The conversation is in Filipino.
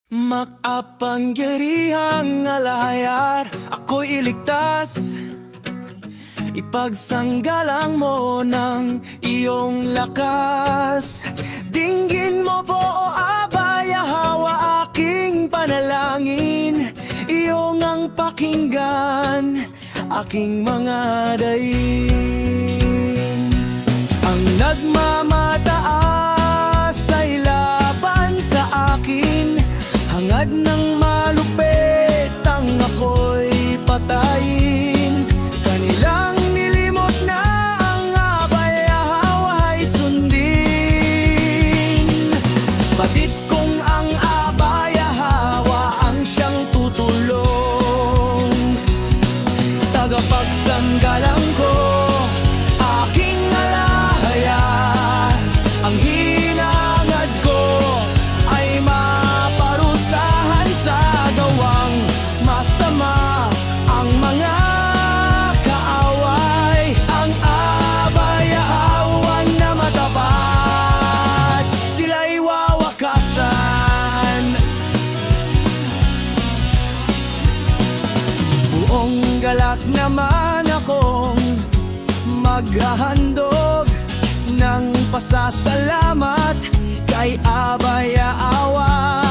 Makapangyarihang alahayar, ako'y iligtas. Ipagsanggalang mo ng iyong lakas. Dinggin mo po o Abay Yahweh aking panalangin. Iyong ang pakinggan aking mga daing. Ang nagmamataas ay laban sa akin. Hangad ng malupit ang ako'y patayin. Kanilang nilimot na ang Abay Yahweh ay sundin. Batid kong ang Abay Yahweh ang siyang tutulong. Tagapagsanggalang ko aking alahayar. Ang hinangad ko ay maparusahan sa gawang masama ang mga kaaway. Ang Abay Yahweh na matapat, sila'y wawakasan. Buong galak naman akong maghahandog ng pasasalamat kay Abay Yahweh.